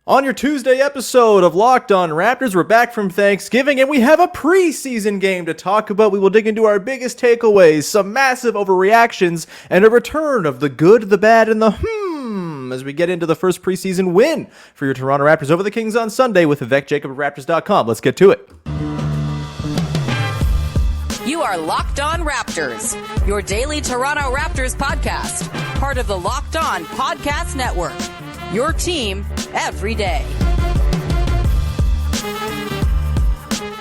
On your Tuesday episode of Locked On Raptors, we're back from Thanksgiving and we have a preseason game to talk about. We will dig into our biggest takeaways, some massive overreactions, and a return of the good, the bad, and the as we get into the first preseason win for your Toronto Raptors over the Kings on Sunday with Vivek Jacob of Raptors.com. Let's get to it. You are Locked On Raptors, your daily Toronto Raptors podcast, part of the Locked On Podcast Network. Your team every day.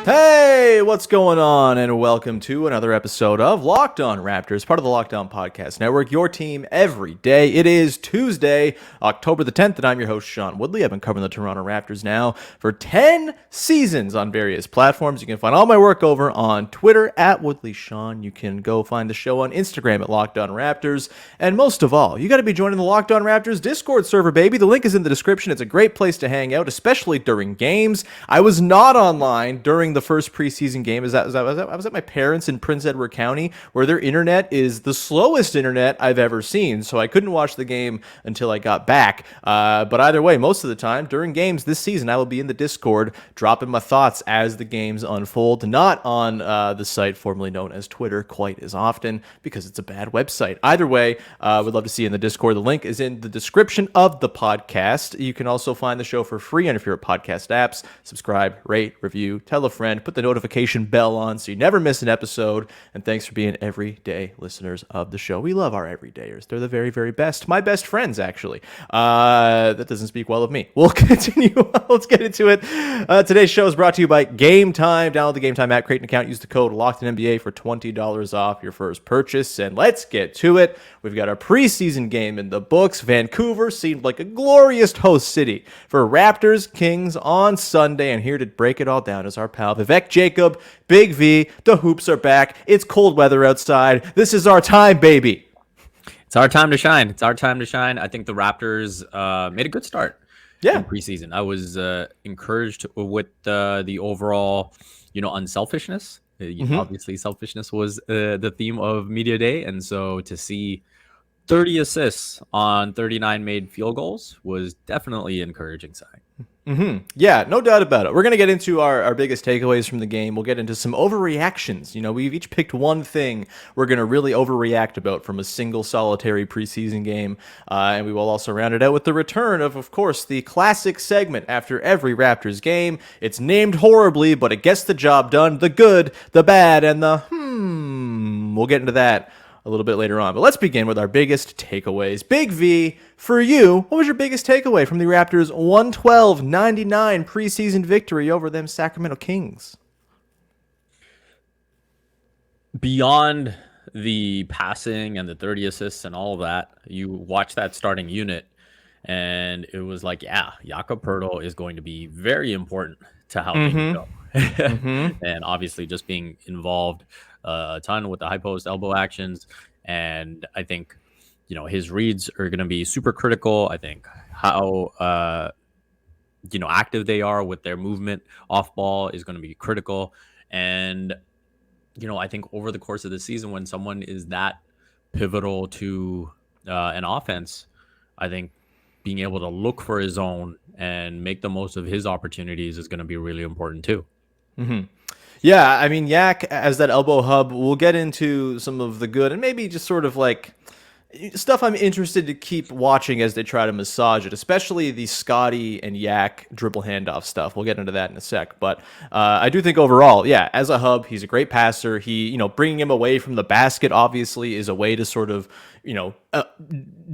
Hey, what's going on? And welcome to another episode of Locked On Raptors, part of the Locked On Podcast Network, your team every day. It is Tuesday, October the 10th, and I'm your host, Sean Woodley. I've been covering the Toronto Raptors now for 10 seasons on various platforms. You can find all my work over on Twitter at WoodleySean. You can go find the show on Instagram at Locked On Raptors. And most of all, you got to be joining the Locked On Raptors Discord server, baby. The link is in the description. It's a great place to hang out, especially during games. I was not online during the first preseason game. I was at my parents in Prince Edward County, where their internet is the slowest internet I've ever seen, so I couldn't watch the game until I got back. But either way, most of the time during games this season, I will be in the Discord dropping my thoughts as the games unfold, not on the site formerly known as Twitter quite as often because it's a bad website. Either way, would love to see you in the Discord. The link is in the description of the podcast. You can also find the show for free on your favorite podcast apps. Subscribe, rate, review, tell a friend, put the notification bell on so you never miss an episode. And thanks for being everyday listeners of the show. We love our everydayers. They're the very, very best. My best friends, actually. That doesn't speak well of me. We'll continue. Let's get into it. Today's show is brought to you by Game Time. Download the Game Time app, create an account, use the code LOCKEDINNBA for $20 off your first purchase. And let's get to it. We've got a preseason game in the books. Vancouver seemed like a glorious host city for Raptors Kings on Sunday. And here to break it all down is our pal Vivek Jacob, Big V. The hoops are back. It's cold weather outside. This is our time, baby. It's our time to shine. It's our time to shine. I think the Raptors made a good start in preseason. I was encouraged with the overall, unselfishness. Obviously, selfishness was the theme of Media Day. And so to see 30 assists on 39 made field goals was definitely an encouraging sign. Yeah, no doubt about it. We're going to get into our biggest takeaways from the game. We'll get into some overreactions. We've each picked one thing we're going to really overreact about from a single solitary preseason game. And we will also round it out with the return of course, the classic segment after every Raptors game. It's named horribly, but it gets the job done. The good, the bad, and the We'll get into that a little bit later on. But let's begin with our biggest takeaways. Big V, for you, what was your biggest takeaway from the Raptors' 112-99 preseason victory over them Sacramento Kings? Beyond the passing and the 30 assists and all of that, you watch that starting unit, and it was like, Jakob Poeltl is going to be very important to how things go. And obviously just being involved a ton with the high post elbow actions. And I think, his reads are going to be super critical. I think how, active they are with their movement off ball is going to be critical. And, I think over the course of the season, when someone is that pivotal to an offense, I think being able to look for his own and make the most of his opportunities is going to be really important too. Yeah, I mean, Yak as that elbow hub, we'll get into some of the good and maybe just sort of like stuff I'm interested to keep watching as they try to massage it, especially the Scotty and Yak dribble handoff stuff. We'll get into that in a sec. But I do think overall, as a hub, he's a great passer. He, bringing him away from the basket, obviously, is a way to sort of,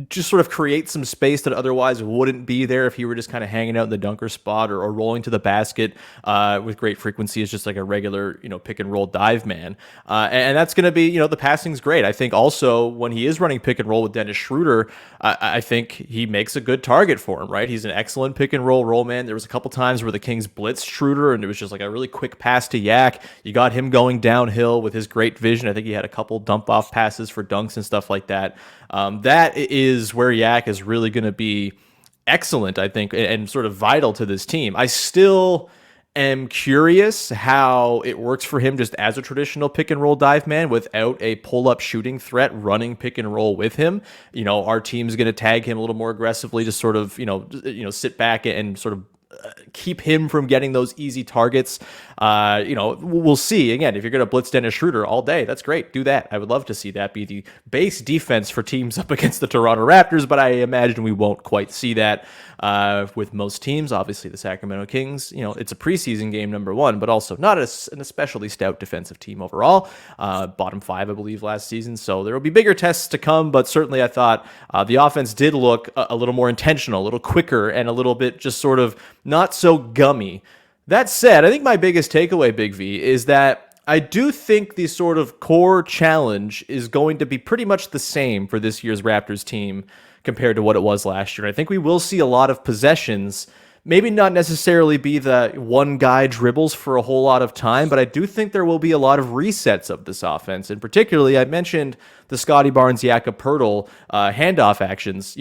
just sort of create some space that otherwise wouldn't be there if he were just kind of hanging out in the dunker spot or rolling to the basket with great frequency as just like a regular, pick and roll dive man. And that's going to be, the passing's great. I think also when he is running pick and roll with Dennis Schroeder, I think he makes a good target for him, right? He's an excellent pick and roll man. There was a couple times where the Kings blitzed Schroeder and it was just like a really quick pass to Yak. You got him going downhill with his great vision. I think he had a couple dump off passes for dunks and stuff like that. That is where Yak is really going to be excellent, I think, and sort of vital to this team. I still am curious how it works for him just as a traditional pick and roll dive man without a pull up shooting threat running pick and roll with him. Our team's going to tag him a little more aggressively, just sort of, sit back and sort of keep him from getting those easy targets. We'll see. Again, if you're going to blitz Dennis Schroeder all day, that's great. Do that. I would love to see that be the base defense for teams up against the Toronto Raptors, but I imagine we won't quite see that with most teams. Obviously, the Sacramento Kings, it's a preseason game, number one, but also not an especially stout defensive team overall. Bottom 5, I believe, last season. So there will be bigger tests to come, but certainly I thought the offense did look a little more intentional, a little quicker, and a little bit just sort of not so gummy. That said, I think my biggest takeaway, Big V, is that I do think the sort of core challenge is going to be pretty much the same for this year's Raptors team compared to what it was last year. I think we will see a lot of possessions, maybe not necessarily be the one guy dribbles for a whole lot of time, but I do think there will be a lot of resets of this offense. And particularly, I mentioned the Scottie Barnes, Jakob Poeltl handoff actions.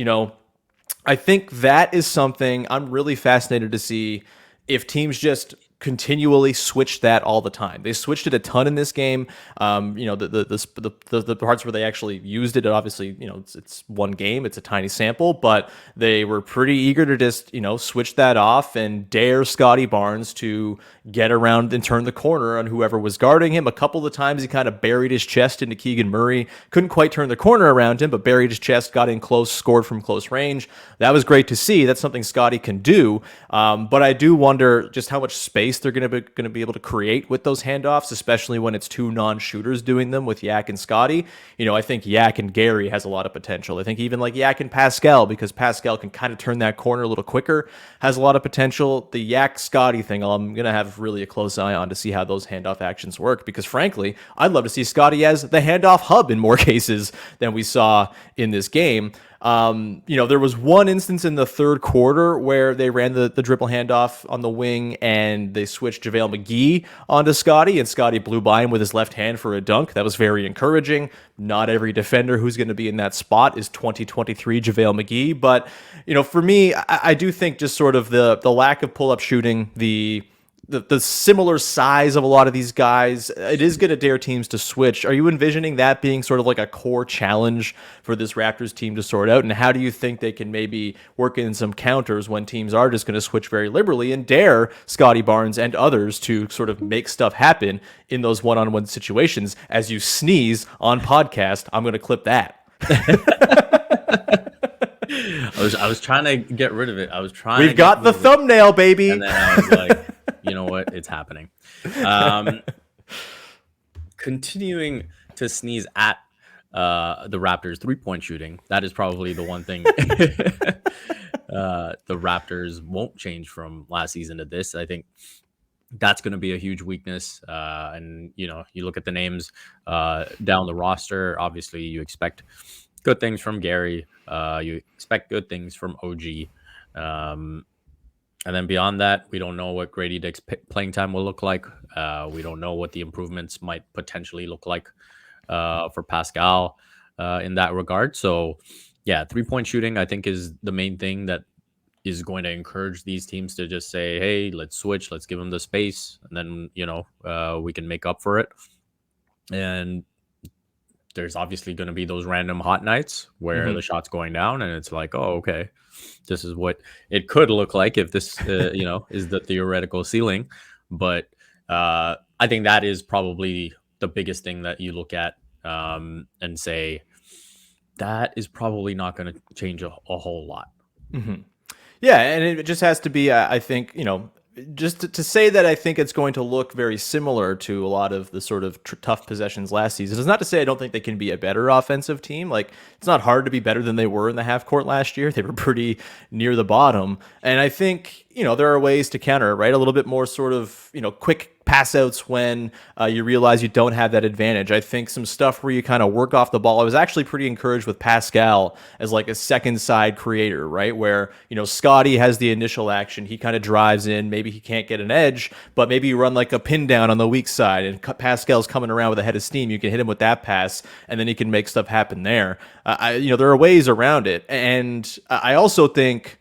I think that is something I'm really fascinated to see if teams just continually switch that all the time. They switched it a ton in this game. The parts where they actually used it, obviously, it's one game, it's a tiny sample, but they were pretty eager to just, switch that off and dare Scottie Barnes to get around and turn the corner on whoever was guarding him. A couple of times he kind of buried his chest into Keegan Murray, couldn't quite turn the corner around him, but buried his chest, got in close, scored from close range. That was great to see. That's something Scottie can do. But I do wonder just how much space they're going to be able to create with those handoffs, especially when it's two non-shooters doing them with Yak and Scottie. I think Yak and Gary has a lot of potential. I think even like Yak and Pascal, because Pascal can kind of turn that corner a little quicker, has a lot of potential. The Yak Scottie thing, I'm going to have really a close eye on to see how those handoff actions work, because frankly, I'd love to see Scottie as the handoff hub in more cases than we saw in this game. There was one instance in the third quarter where they ran the dribble handoff on the wing and they switched JaVale McGee onto Scottie, and Scottie blew by him with his left hand for a dunk. That was very encouraging. Not every defender who's going to be in that spot is 2023 JaVale McGee, but for me, I do think just sort of the lack of pull-up shooting, the similar size of a lot of these guys, it is going to dare teams to switch. Are you envisioning that being sort of like a core challenge for this Raptors team to sort out? And how do you think they can maybe work in some counters when teams are just going to switch very liberally and dare Scottie Barnes and others to sort of make stuff happen in those one-on-one situations? As you sneeze on podcast, I'm going to clip that. I was trying to get rid of it. We've got the thumbnail, baby. And then I was like, you know what? It's happening. Continuing to sneeze at the Raptors 3-point shooting. That is probably the one thing the Raptors won't change from last season to this. I think that's going to be a huge weakness. And, you look at the names down the roster. Obviously, you expect good things from Gary. You expect good things from OG. And then beyond that, we don't know what Grady Dick's playing time will look like. We don't know what the improvements might potentially look like for Pascal in that regard. So, yeah, 3-point shooting, I think, is the main thing that is going to encourage these teams to just say, hey, let's switch. Let's give them the space. And then, we can make up for it. And there's obviously going to be those random hot nights where the shot's going down and it's like, oh, okay, this is what it could look like if this, is the theoretical ceiling. But I think that is probably the biggest thing that you look at and say that is probably not going to change a whole lot. Mm-hmm. Yeah, and it just has to be, I think, just to say that I think it's going to look very similar to a lot of the sort of tough possessions last season is not to say I don't think they can be a better offensive team. Like, it's not hard to be better than they were in the half court last year. They were pretty near the bottom. And I think, there are ways to counter, right? A little bit more sort of, quick pass outs when you realize you don't have that advantage. I think some stuff where you kind of work off the ball. I was actually pretty encouraged with Pascal as like a second side creator, right? Where, Scottie has the initial action. He kind of drives in. Maybe he can't get an edge, but maybe you run like a pin down on the weak side and Pascal's coming around with a head of steam. You can hit him with that pass and then he can make stuff happen there. There are ways around it. And I also think,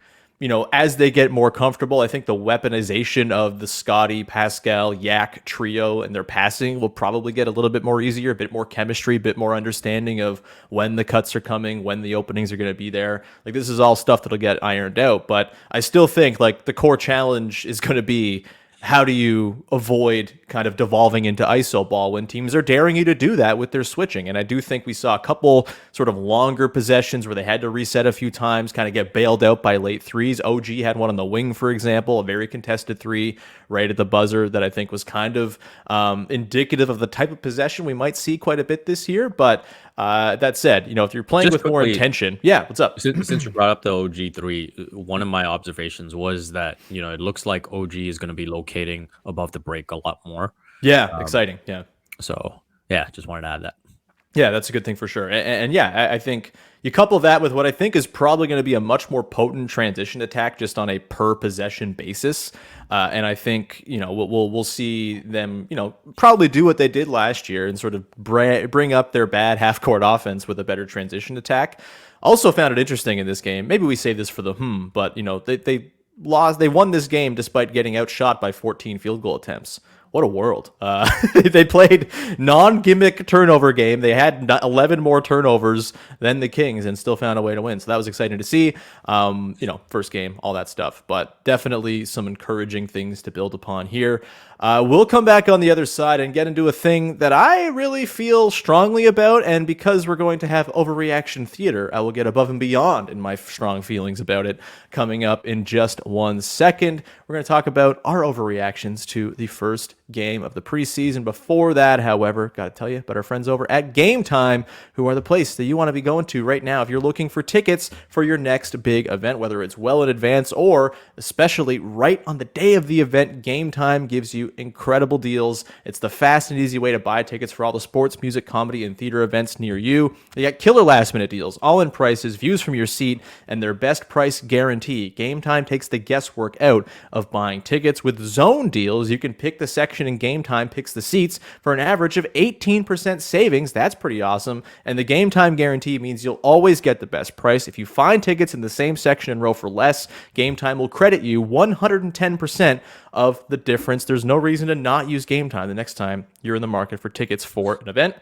as they get more comfortable, I think the weaponization of the Scotty, Pascal, Yak trio and their passing will probably get a little bit more easier, a bit more chemistry, a bit more understanding of when the cuts are coming, when the openings are going to be there. Like, this is all stuff that'll get ironed out, but I still think like the core challenge is going to be, how do you avoid kind of devolving into iso ball when teams are daring you to do that with their switching? And I do think we saw a couple sort of longer possessions where they had to reset a few times, kind of get bailed out by late threes. OG had one on the wing, for example, a very contested three right at the buzzer that I think was kind of indicative of the type of possession we might see quite a bit this year. But that said, if you're playing Just with more quickly, intention, yeah, what's up? Since you brought up the OG three, one of my observations was that it looks like OG is going to be locating above the break a lot more. Yeah, exciting. Yeah. So yeah, just wanted to add that. Yeah, that's a good thing for sure. And yeah, I think you couple that with what I think is probably going to be a much more potent transition attack just on a per possession basis. And I think, we'll see them, probably do what they did last year and sort of bring up their bad half court offense with a better transition attack. Also found it interesting in this game. Maybe we save this for the but they lost. They won this game despite getting outshot by 14 field goal attempts. What a world. They played non-gimmick turnover game. They had 11 more turnovers than the Kings and still found a way to win. So that was exciting to see. First game, all that stuff. But definitely some encouraging things to build upon here. We'll come back on the other side and get into a thing that I really feel strongly about. And because we're going to have overreaction theater, I will get above and beyond in my strong feelings about it coming up in just 1 second. We're going to talk about our overreactions to the first game of the preseason. Before that, however, got to tell you about our friends over at Game Time, who are the place that you want to be going to right now if you're looking for tickets for your next big event, whether it's well in advance or especially right on the day of the event. Game Time gives you incredible deals. It's the fast and easy way to buy tickets for all the sports, music, comedy, and theater events near you. They got killer last minute deals, all-in prices, views from your seat, and their best price guarantee. Game Time takes the guesswork out of buying tickets. With zone deals, you can pick the section and Game Time picks the seats for an average of 18% savings. That's pretty awesome. And the Game Time guarantee means you'll always get the best price. If you find tickets in the same section and row for less, Game Time will credit you 110% of the difference. There's no reason to not use Game Time the next time you're in the market for tickets for an event.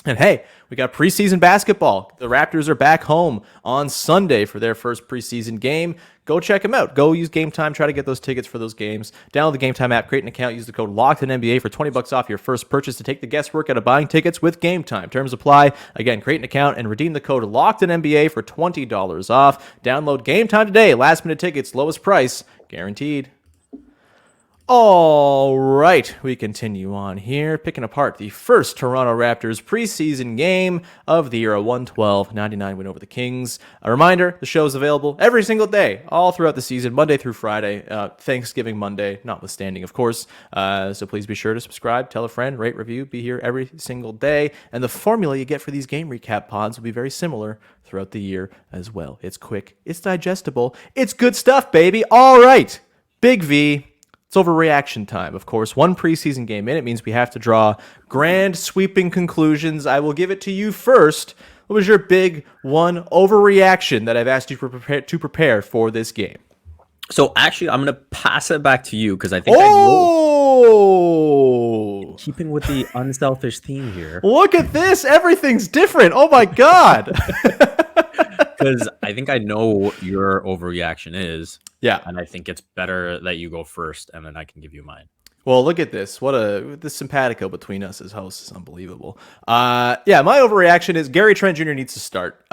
And hey, we got preseason basketball. The Raptors are back home on Sunday for their first preseason game. Go check them out. Go use Game Time. Try to get those tickets for those games. Download the Game Time app, create an account, use the code LOCKEDONNBA for $20 off your first purchase to take the guesswork out of buying tickets with Game Time. Terms apply. Again, create an account and redeem the code LOCKEDONNBA for $20 off. Download Game Time today. Last minute tickets, lowest price, guaranteed. All right, we continue on here, picking apart the first Toronto Raptors preseason game of the year, a 112-99 win over the Kings. A reminder, the show is available every single day, all throughout the season, Monday through Friday, Thanksgiving Monday, notwithstanding, of course. So please be sure to subscribe, tell a friend, rate, review, be here every single day. And the formula you get for these game recap pods will be very similar throughout the year as well. It's quick, it's digestible, it's good stuff, baby. All right, Big V. It's overreaction time, of course. One preseason game in, it means we have to draw grand sweeping conclusions. I will give it to you first. What was your big one overreaction that I've asked you to prepare for this game? So actually, I'm going to pass it back to you because I think keeping with the unselfish theme here. Look at this. Everything's different. Oh, my God. Because I think I know what your overreaction is. Yeah. And I think it's better that you go first, and then I can give you mine. Well, look at this. The simpatico between us as hosts is unbelievable. My overreaction is Gary Trent Jr. needs to start.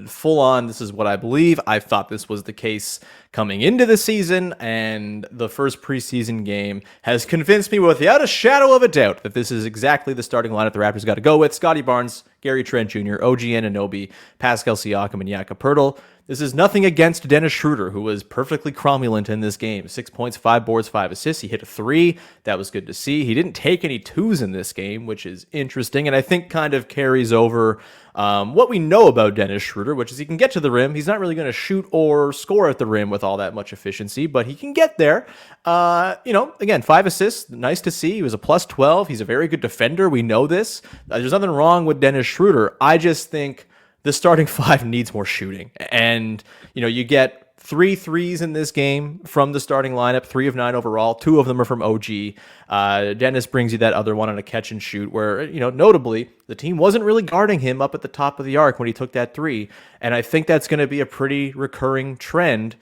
Full on, this is what I believe. I thought this was the case coming into the season, and the first preseason game has convinced me without a shadow of a doubt that this is exactly the starting lineup the Raptors got to go with. Scotty Barnes, Gary Trent Jr., OG Anunoby, Pascal Siakam, and Jakob Poeltl. This is nothing against Dennis Schroeder, who was perfectly cromulent in this game. 6 points, 5 boards, 5 assists. He hit a 3. That was good to see. He didn't take any 2s in this game, which is interesting, and I think kind of carries over what we know about Dennis Schroeder, which is he can get to the rim. He's not really going to shoot or score at the rim with all that much efficiency, but he can get there. Again, 5 assists, nice to see. He was a plus 12. He's a very good defender. We know this. There's nothing wrong with Dennis Schroeder. I just think the starting 5 needs more shooting. And, you get 3 threes in this game from the starting lineup, 3 of 9 overall. 2 of them are from OG. Dennis brings you that other one on a catch and shoot where, notably, the team wasn't really guarding him up at the top of the arc when he took that 3. And I think that's going to be a pretty recurring trend.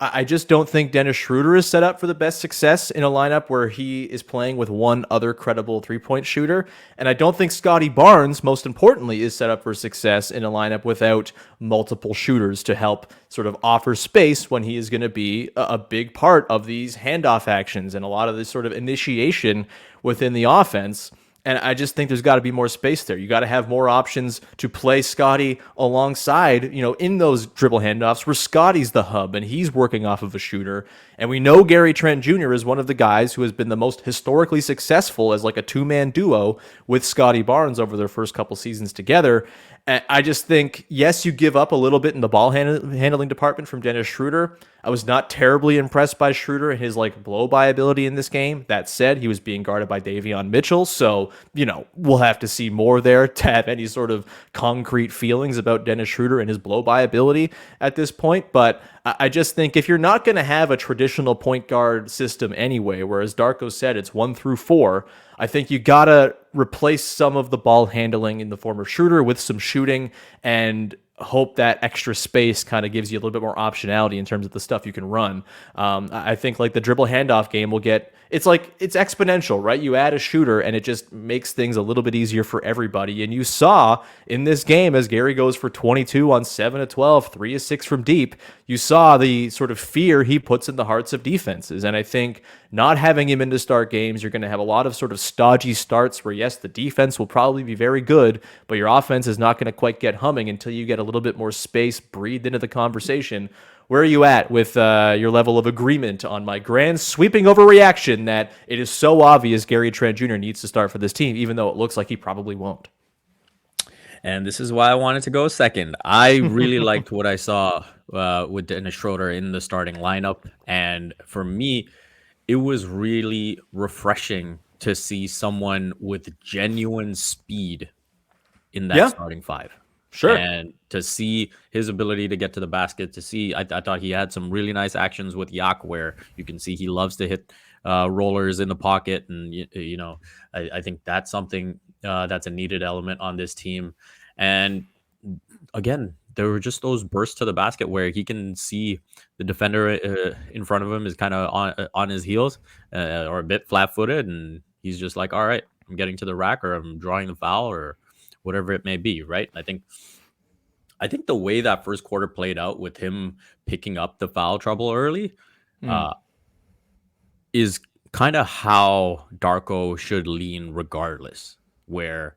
I just don't think Dennis Schroeder is set up for the best success in a lineup where he is playing with one other credible three-point shooter. And I don't think Scotty Barnes, most importantly, is set up for success in a lineup without multiple shooters to help sort of offer space when he is going to be a big part of these handoff actions and a lot of this sort of initiation within the offense. And I just think there's got to be more space there. You got to have more options to play Scotty alongside, in those dribble handoffs where Scotty's the hub and he's working off of a shooter. And we know Gary Trent Jr. is one of the guys who has been the most historically successful as like a two-man duo with Scotty Barnes over their first couple seasons together. And I just think, yes, you give up a little bit in the ball handling department from Dennis Schroeder. I was not terribly impressed by Schroeder and his blow-by ability in this game. That said, he was being guarded by Davion Mitchell, so, we'll have to see more there to have any sort of concrete feelings about Dennis Schroeder and his blow-by ability at this point. But I just think if you're not going to have a traditional point guard system anyway, where as Darko said, it's 1 through 4, I think you got to replace some of the ball handling in the form of Schroeder with some shooting and hope that extra space kind of gives you a little bit more optionality in terms of the stuff you can run. I think the dribble handoff game will get, it's exponential, right? You add a shooter and it just makes things a little bit easier for everybody. And you saw in this game as Gary goes for 22 on 7 of 12, 3 of 6 from deep, you saw the sort of fear he puts in the hearts of defenses. And I think not having him in to start games, you're going to have a lot of sort of stodgy starts where, yes, the defense will probably be very good, but your offense is not going to quite get humming until you get a little bit more space breathed into the conversation. Where are you at with your level of agreement on my grand sweeping overreaction that it is so obvious Gary Trent Jr. needs to start for this team, even though it looks like he probably won't? And this is why I wanted to go second. I really liked what I saw with Dennis Schroeder in the starting lineup. And for me, it was really refreshing to see someone with genuine speed in that starting 5. Sure. And to see his ability to get to the basket, to see, I thought he had some really nice actions with Yak where you can see he loves to hit rollers in the pocket. And, I think that's something that's a needed element on this team. And again, there were just those bursts to the basket where he can see the defender in front of him is kind of on his heels or a bit flat-footed. And he's just like, all right, I'm getting to the rack or I'm drawing the foul or whatever it may be, right? I think the way that first quarter played out with him picking up the foul trouble early is kind of how Darko should lean regardless, where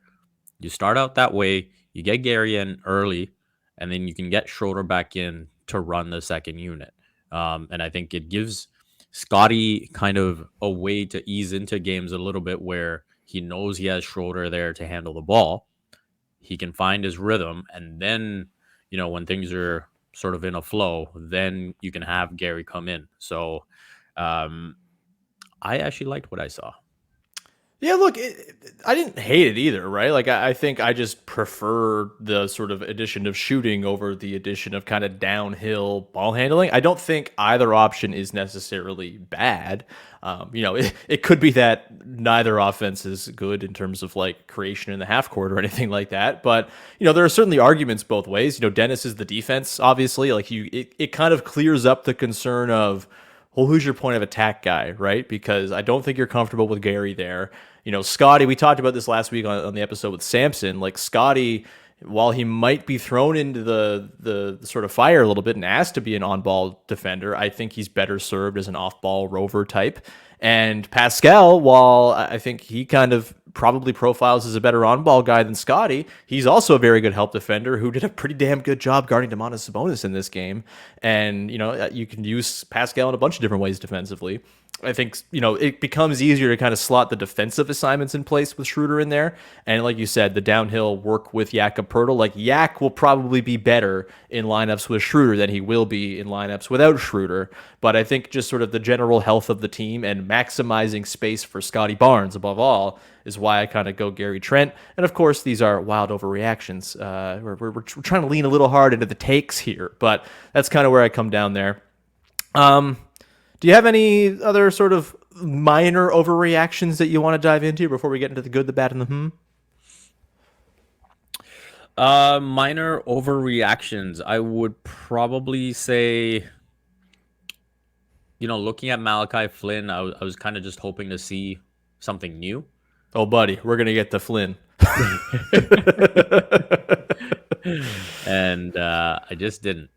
you start out that way, you get Gary in early, and then you can get Schroeder back in to run the second unit. And I think it gives Scotty kind of a way to ease into games a little bit where he knows he has Schroeder there to handle the ball. He can find his rhythm, and then, when things are sort of in a flow, then you can have Gary come in. So I actually liked what I saw. Yeah, look, I didn't hate it either, right? I think I just prefer the sort of addition of shooting over the addition of kind of downhill ball handling. I don't think either option is necessarily bad. It could be that neither offense is good in terms of creation in the half court or anything like that. But, there are certainly arguments both ways. Dennis is the defense, obviously. It kind of clears up the concern of, well, who's your point of attack guy, right? Because I don't think you're comfortable with Gary there. Scotty, we talked about this last week on the episode with Samson. Scotty, while he might be thrown into the sort of fire a little bit and asked to be an on-ball defender, I think he's better served as an off-ball rover type. And Pascal, while I think he kind of probably profiles as a better on-ball guy than Scotty, he's also a very good help defender who did a pretty damn good job guarding Domantas Sabonis in this game. And, you can use Pascal in a bunch of different ways defensively. I think, it becomes easier to kind of slot the defensive assignments in place with Schroeder in there. And like you said, the downhill work with Jakob Poeltl. Yak will probably be better in lineups with Schroeder than he will be in lineups without Schroeder. But I think just sort of the general health of the team and maximizing space for Scotty Barnes above all is why I kind of go Gary Trent. And of course, these are wild overreactions. We're trying to lean a little hard into the takes here, but that's kind of where I come down there. Do you have any other sort of minor overreactions that you want to dive into before we get into the good, the bad, and the hmm? Minor overreactions. I would probably say, looking at Malachi Flynn, I was kind of just hoping to see something new. Oh, buddy, we're going to get to Flynn. And I just didn't.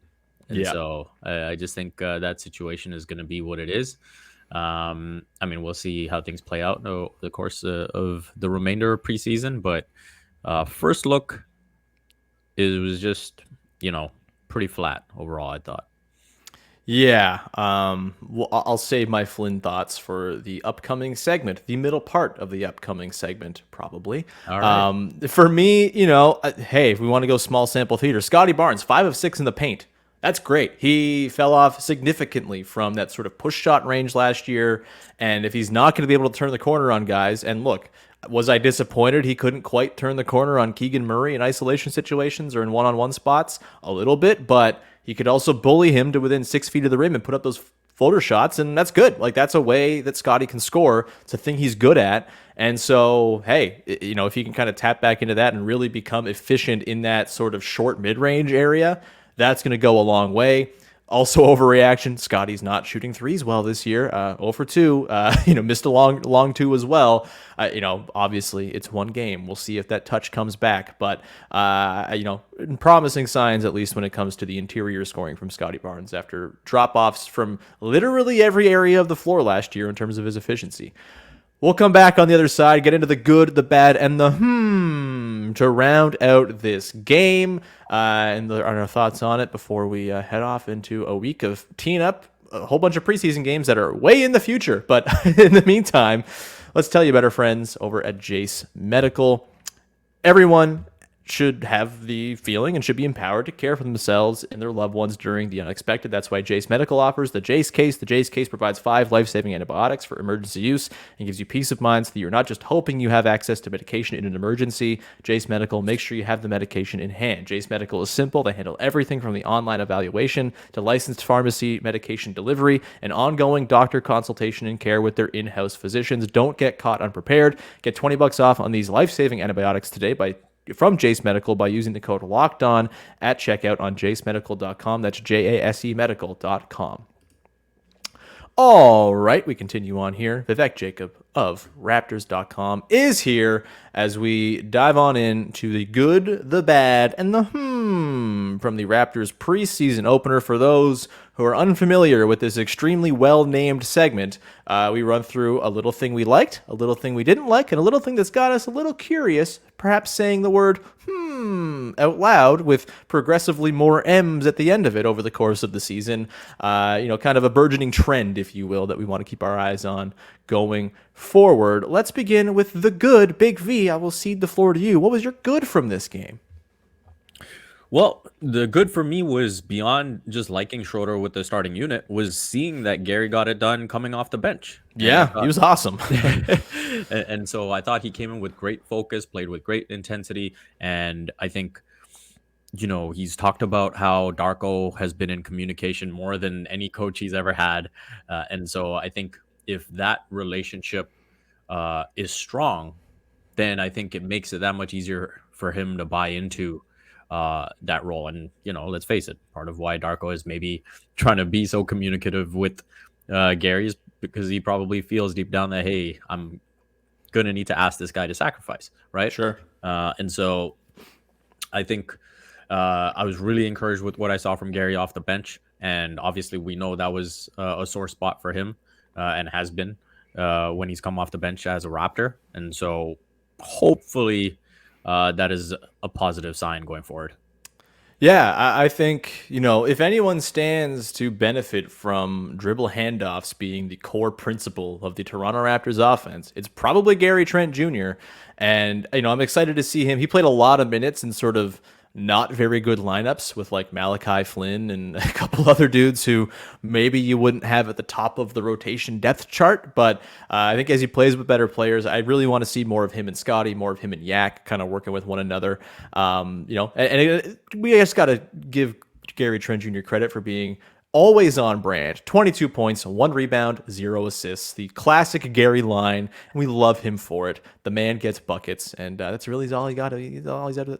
And Yeah. so I just think that situation is going to be what it is. I mean, we'll see how things play out over the course of the remainder of preseason. But first look, it was just, pretty flat overall, I thought. Yeah. Well, I'll save my Flynn thoughts for the upcoming segment, the middle part of the upcoming segment, probably. All right. For me, hey, if we want to go small sample theater, Scotty Barnes, 5 of 6 in the paint. That's great. He fell off significantly from that sort of push shot range last year. And if he's not going to be able to turn the corner on guys, and look, was I disappointed he couldn't quite turn the corner on Keegan Murray in isolation situations or in one-on-one spots? A little bit, but he could also bully him to within 6 feet of the rim and put up those floater shots, and that's good. Like, that's a way that Scotty can score. It's a thing he's good at. And so, hey, if he can kind of tap back into that and really become efficient in that sort of short mid-range area, that's going to go a long way. Also, overreaction. Scotty's not shooting threes well this year. 0 for 2. Missed a long 2 as well. Obviously it's one game. We'll see if that touch comes back. But promising signs, at least when it comes to the interior scoring from Scotty Barnes after drop-offs from literally every area of the floor last year in terms of his efficiency. We'll come back on the other side, get into the good, the bad, and the to round out this game and our thoughts on it before we head off into a week of teeing up a whole bunch of preseason games that are way in the future. But in the meantime, let's tell you about our friends over at Jace Medical. Everyone should have the feeling and should be empowered to care for themselves and their loved ones during the unexpected. That's why Jace Medical offers the Jace Case. The Jace Case provides 5 life-saving antibiotics for emergency use and gives you peace of mind so that you're not just hoping you have access to medication in an emergency. Jace Medical makes sure you have the medication in hand. Jace Medical is simple. They handle everything from the online evaluation to licensed pharmacy medication delivery and ongoing doctor consultation and care with their in-house physicians. Don't get caught unprepared. Get $20 off on these life-saving antibiotics today from Jace Medical by using the code LOCKEDON at checkout on jacemedical.com. That's JASE medical.com. All right, we continue on here. Vivek Jacob of Raptors.com is here as we dive on into the good, the bad, and the from the Raptors preseason opener. For those who are unfamiliar with this extremely well-named segment, we run through a little thing we liked, a little thing we didn't like, and a little thing that's got us a little curious, perhaps saying the word out loud with progressively more M's at the end of it over the course of the season. Kind of a burgeoning trend, if you will, that we want to keep our eyes on going forward. Let's begin with the good. Big V, I will cede the floor to you. What was your good from this game? Well, the good for me was beyond just liking Schroeder with the starting unit, was seeing that Gary got it done coming off the bench. Yeah, he was awesome. And so I thought he came in with great focus, played with great intensity. And I think, he's talked about how Darko has been in communication more than any coach he's ever had. And so I think if that relationship is strong, then I think it makes it that much easier for him to buy into that role. And let's face it, part of why Darko is maybe trying to be so communicative with Gary is because he probably feels deep down that, hey, I'm gonna need to ask this guy to sacrifice, right? Sure. And so I think I was really encouraged with what I saw from Gary off the bench, and obviously we know that was a sore spot for him and has been when he's come off the bench as a Raptor. And so hopefully that is a positive sign going forward. Yeah, I think, if anyone stands to benefit from dribble handoffs being the core principle of the Toronto Raptors offense, it's probably Gary Trent Jr. And, I'm excited to see him. He played a lot of minutes in sort of not very good lineups with like Malachi Flynn and a couple other dudes who maybe you wouldn't have at the top of the rotation depth chart. But I think as he plays with better players, I really want to see more of him and Scotty, more of him and Yak kind of working with one another. And we just got to give Gary Trent Jr. credit for being always on brand. 22 points, 1 rebound, 0 assists. The classic Gary line, and we love him for it. The man gets buckets, and that's really all he got.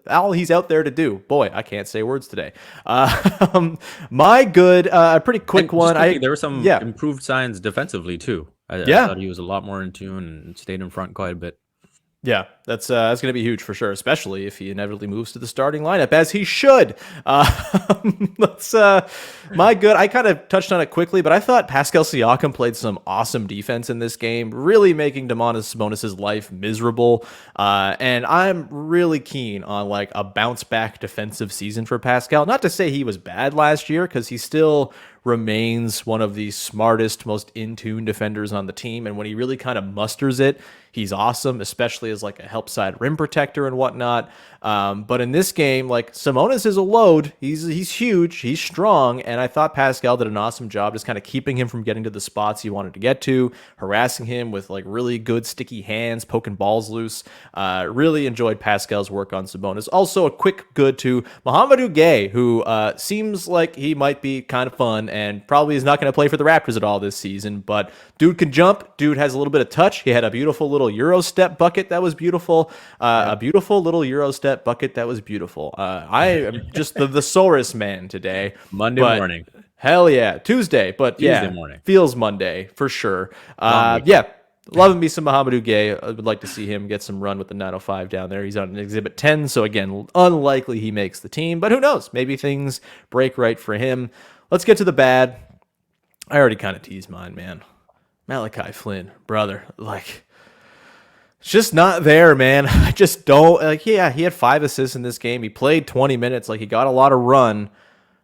All he's out there to do. Boy, I can't say words today. My good, a pretty quick one. There were some improved signs defensively too. I thought he was a lot more in tune and stayed in front quite a bit. Yeah, that's going to be huge for sure, especially if he inevitably moves to the starting lineup, as he should. My good, I kind of touched on it quickly, but I thought Pascal Siakam played some awesome defense in this game, really making Domantas Sabonis' life miserable. And I'm really keen on like a bounce back defensive season for Pascal. Not to say he was bad last year, because he still remains one of the smartest, most in-tune defenders on the team. And when he really kind of musters it, he's awesome, especially as like a help side rim protector and whatnot. But in this game, like Sabonis is a load. He's huge, he's strong, and I thought Pascal did an awesome job just kind of keeping him from getting to the spots he wanted to get to, harassing him with like really good sticky hands, poking balls loose. Really enjoyed Pascal's work on Sabonis. Also, a quick good to Mohamedou Gay, who seems like he might be kind of fun and probably is not going to play for the Raptors at all this season, but dude can jump. Dude has a little bit of touch. He had a beautiful little Euro step bucket that was beautiful. A beautiful little Euro step bucket that was beautiful. I am just the thesaurus man today. Monday morning. Hell yeah. Tuesday, but Tuesday morning. Feels Monday for sure. Loving me some Mohamedou Gay. I would like to see him get some run with the 905 down there. He's on Exhibit 10, so again, unlikely he makes the team, but who knows? Maybe things break right for him. Let's get to the bad. I already kind of teased mine, man. Malachi Flynn, brother, like, it's just not there, man. I just don't, like, yeah, he had 5 assists in this game. He played 20 minutes, like, he got a lot of run.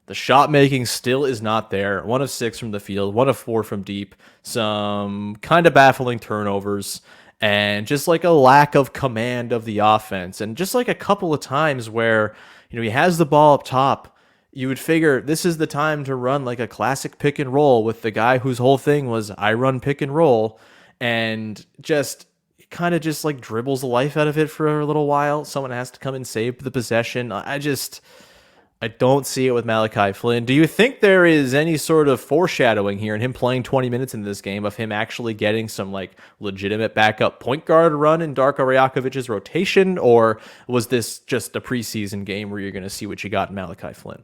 The shot making still is not there. 1 of 6 from the field, 1 of 4 from deep. Some kind of baffling turnovers, and just like a lack of command of the offense. And just like a couple of times where, he has the ball up top, you would figure this is the time to run like a classic pick and roll with the guy whose whole thing was I run pick and roll, and just kind of just like dribbles the life out of it for a little while. Someone has to come and save the possession. I don't see it with Malachi Flynn. Do you think there is any sort of foreshadowing here in him playing 20 minutes in this game of him actually getting some like legitimate backup point guard run in Darko Rajakovic's rotation? Or was this just a preseason game where you're going to see what you got in Malachi Flynn?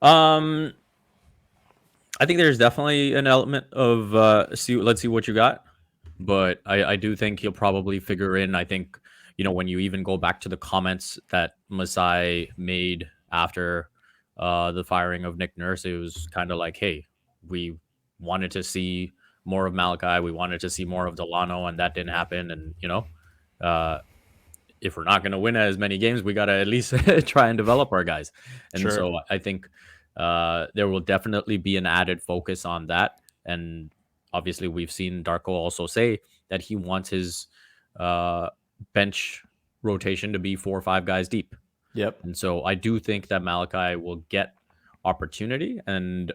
I think there's definitely an element of let's see what you got. But I do think he'll probably figure in, I think, when you even go back to the comments that Masai made after the firing of Nick Nurse, it was kind of like, hey, we wanted to see more of Malachi. We wanted to see more of Delano, and that didn't happen. And, if we're not going to win as many games, we got to at least try and develop our guys. And Sure. So I think there will definitely be an added focus on that. And obviously, we've seen Darko also say that he wants his bench rotation to be 4 or 5 guys deep. Yep. And so I do think that Malachi will get opportunity. And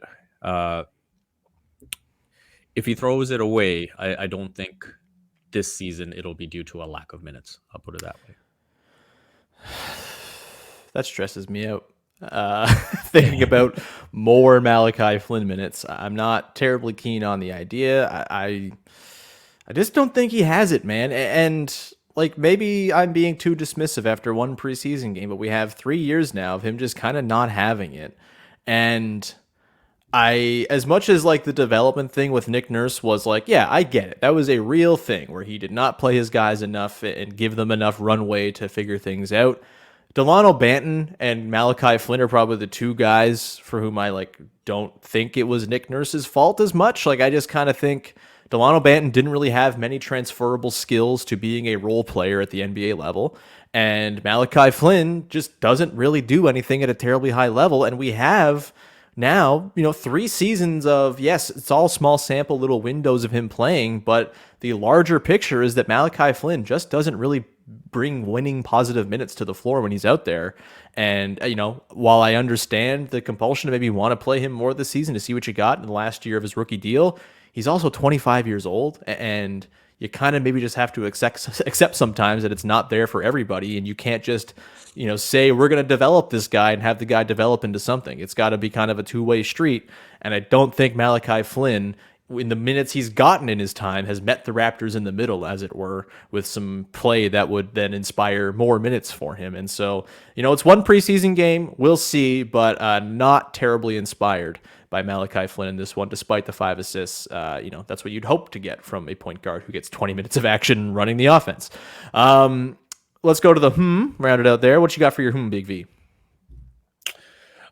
if he throws it away, I don't think this season it'll be due to a lack of minutes. I'll put it that way. That stresses me out. Thinking about more Malachi Flynn minutes. I'm not terribly keen on the idea. I just don't think he has it, man. And like, maybe I'm being too dismissive after 1 preseason game, but we have 3 years now of him just kind of not having it. And as much as like the development thing with Nick Nurse was like, yeah, I get it. That was a real thing where he did not play his guys enough and give them enough runway to figure things out. Delano Banton and Malachi Flynn are probably the 2 guys for whom I like don't think it was Nick Nurse's fault as much. Like, I just kind of think Delano Banton didn't really have many transferable skills to being a role player at the NBA level. And Malachi Flynn just doesn't really do anything at a terribly high level. And we have now, 3 seasons of, yes, it's all small sample little windows of him playing, but the larger picture is that Malachi Flynn just doesn't really bring winning positive minutes to the floor when he's out there. And, while I understand the compulsion to maybe want to play him more this season to see what you got in the last year of his rookie deal, he's also 25 years old, and you kind of maybe just have to accept sometimes that it's not there for everybody, and you can't just, say we're going to develop this guy and have the guy develop into something. It's got to be kind of a two-way street, and I don't think Malachi Flynn, in the minutes he's gotten in his time, has met the Raptors in the middle, as it were, with some play that would then inspire more minutes for him. And so, it's one preseason game. We'll see, but not terribly inspired by Malachi Flynn in this one, despite the 5 assists. That's what you'd hope to get from a point guard who gets 20 minutes of action running the offense. Let's go to the round it out there. What you got for your Big V?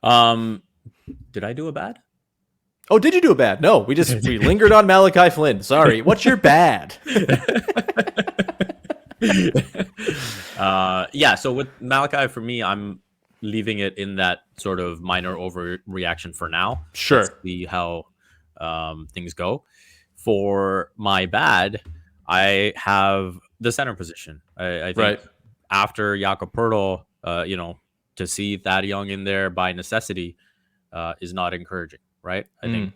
Did I do a bad? Oh, did you do a bad? No, we lingered on Malachi Flynn. Sorry. What's your bad? So with Malachi, for me, I'm leaving it in that sort of minor overreaction for now. Sure. Let's see how things go. For my bad, I have the center position. I think after Jakob Poeltl, to see Thad Young in there by necessity is not encouraging. Right. I think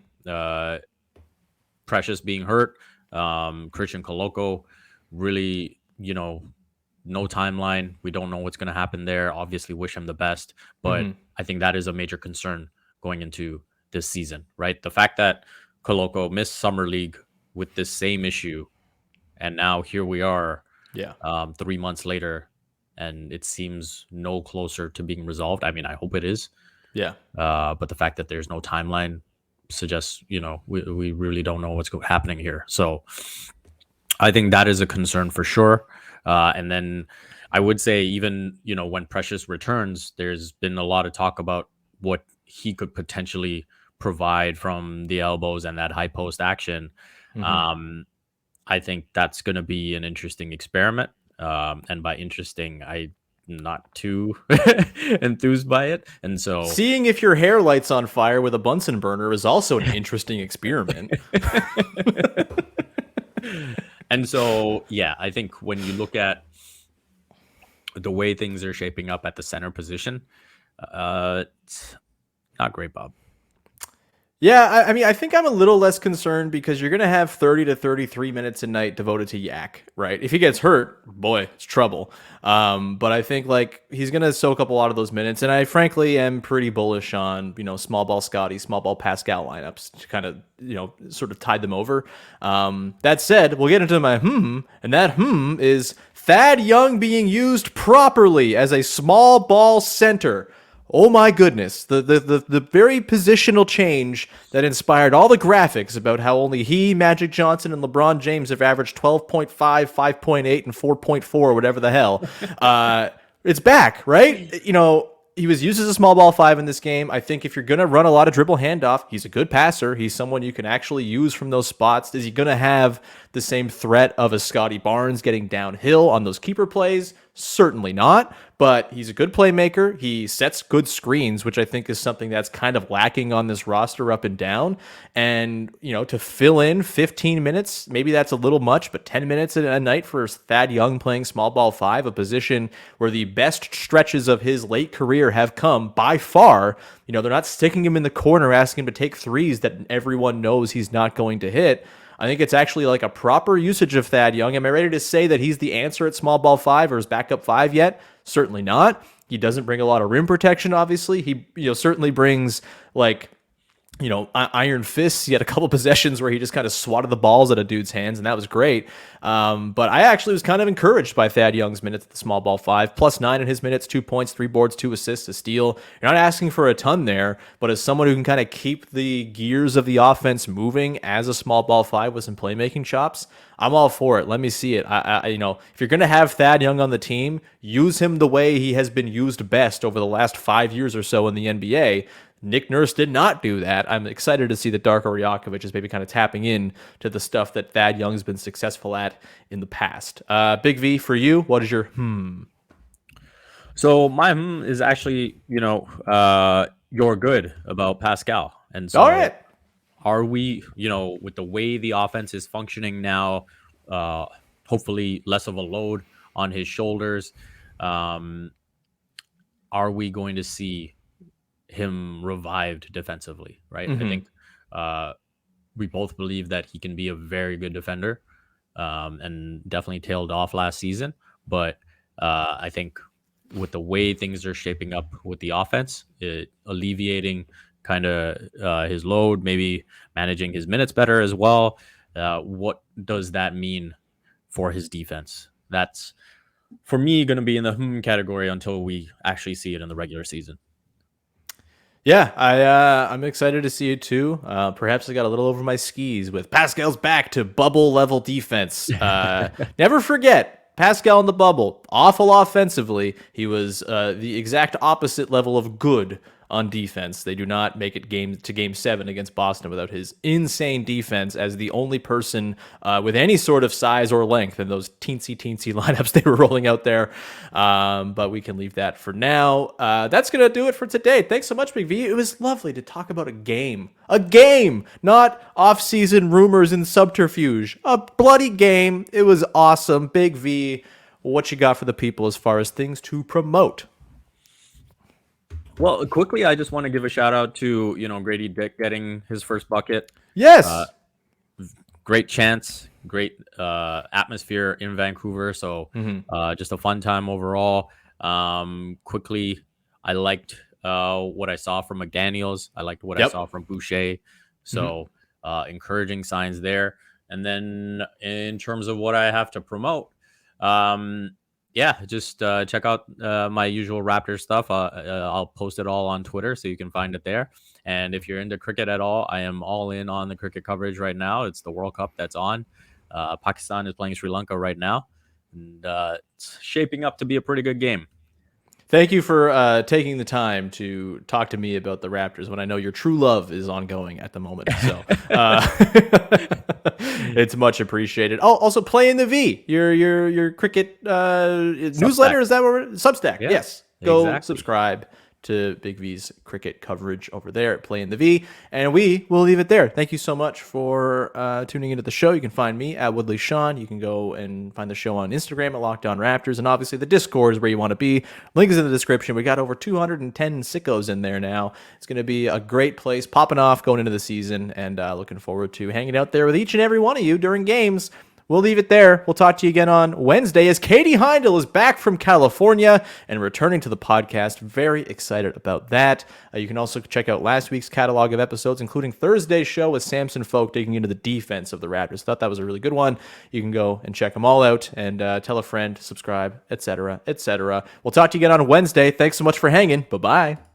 Precious being hurt, Christian Koloko, really, no timeline. We don't know what's going to happen there. Obviously, wish him the best. But I think that is a major concern going into this season. Right. The fact that Koloko missed Summer League with this same issue. And now here we are 3 months later, and it seems no closer to being resolved. I mean, I hope it is. Yeah. But the fact that there's no timeline suggests, we really don't know what's happening here. So I think that is a concern for sure. And then I would say even, when Precious returns, there's been a lot of talk about what he could potentially provide from the elbows and that high post action. I think that's going to be an interesting experiment. And by interesting, I'm not too enthused by it. And so seeing if your hair lights on fire with a Bunsen burner is also an interesting experiment. And so, I think when you look at the way things are shaping up at the center position, it's not great, Bob. Yeah, I mean, I think I'm a little less concerned because you're going to have 30 to 33 minutes a night devoted to Yak, right? If he gets hurt, boy, it's trouble. But I think he's going to soak up a lot of those minutes. And I frankly am pretty bullish on, small ball Scotty, small ball Pascal lineups to kind of, sort of tide them over. That said, we'll get into my and that is Thad Young being used properly as a small ball center. Oh my goodness, the very positional change that inspired all the graphics about how only he, Magic Johnson, and LeBron James have averaged 12.5, 5.8, and 4.4, whatever the hell. It's back, right? He was used as a small ball 5 in this game. I think if you're going to run a lot of dribble handoff, he's a good passer. He's someone you can actually use from those spots. Is he going to have the same threat of a Scotty Barnes getting downhill on those keeper plays? Certainly not, but he's a good playmaker. He sets good screens, which I think is something that's kind of lacking on this roster up and down. And, to fill in 15 minutes, maybe that's a little much, but 10 minutes a night for Thad Young playing small ball 5, a position where the best stretches of his late career have come by far. They're not sticking him in the corner, asking him to take threes that everyone knows he's not going to hit. I think it's actually a proper usage of Thad Young. Am I ready to say that he's the answer at small ball 5 or his backup 5 yet? Certainly not. He doesn't bring a lot of rim protection, obviously. He certainly brings iron fists. He had a couple possessions where he just kind of swatted the balls at a dude's hands, and that was great. But I actually was kind of encouraged by Thad Young's minutes at the small ball 5, +9 in his minutes, 2 points, 3 boards, 2 assists, a steal. You're not asking for a ton there, but as someone who can kind of keep the gears of the offense moving as a small ball 5 with some playmaking chops, I'm all for it. Let me see it. If you're going to have Thad Young on the team, use him the way he has been used best over the last 5 years or so in the NBA. Nick Nurse did not do that. I'm excited to see that Darko Rajakovic is maybe kind of tapping in to the stuff that Thad Young's been successful at in the past. Big V, for you, what is your So my is actually, you're good about Pascal. And so all right. Are we, with the way the offense is functioning now, hopefully less of a load on his shoulders, are we going to see him revived defensively, right? I think we both believe that he can be a very good defender. and definitely tailed off last season. But I think with the way things are shaping up with the offense, alleviating kind of his load, maybe managing his minutes better as well. What does that mean for his defense? That's, for me, going to be in the category until we actually see it in the regular season. Yeah, I'm excited to see it too. Perhaps I got a little over my skis with Pascal's back to bubble level defense. Never forget Pascal in the bubble, awful offensively. He was the exact opposite level of good on defense. They do not make it game 7 against Boston without his insane defense as the only person with any sort of size or length in those teensy lineups they were rolling out there. But we can leave that for now. That's going to do it for today. Thanks so much, Big V. It was lovely to talk about a game, not off-season rumors and subterfuge. A bloody game. It was awesome. Big V, what you got for the people as far as things to promote? Well, quickly, I just want to give a shout out to, Grady Dick getting his first bucket. Yes. Great chance, great atmosphere in Vancouver. So just a fun time overall. Quickly, I liked what I saw from McDaniels. I liked what I saw from Boucher. So encouraging signs there. And then in terms of what I have to promote, just check out my usual Raptors stuff. I'll post it all on Twitter, so you can find it there. And if you're into cricket at all, I am all in on the cricket coverage right now. It's the World Cup that's on. Pakistan is playing Sri Lanka right now, and it's shaping up to be a pretty good game. Thank you for taking the time to talk to me about the Raptors when I know your true love is ongoing at the moment. So it's much appreciated. Oh, also Playing the V, your cricket newsletter. Is that what Substack? Yeah, yes. Go subscribe to Big V's cricket coverage over there at Playing the V. And we will leave it there. Thank you so much for tuning into the show. You can find me at Woodley Sean. You can go and find the show on Instagram at Locked On Raptors. And obviously the Discord is where you want to be. Link is in the description. We got over 210 sickos in there now. It's going to be a great place, popping off going into the season, and looking forward to hanging out there with each and every one of you during games. We'll leave it there. We'll talk to you again on Wednesday as Katie Heindel is back from California and returning to the podcast. Very excited about that. You can also check out last week's catalog of episodes, including Thursday's show with Samson Folk digging into the defense of the Raptors. Thought that was a really good one. You can go and check them all out and tell a friend, subscribe, etc., etc. We'll talk to you again on Wednesday. Thanks so much for hanging. Bye-bye.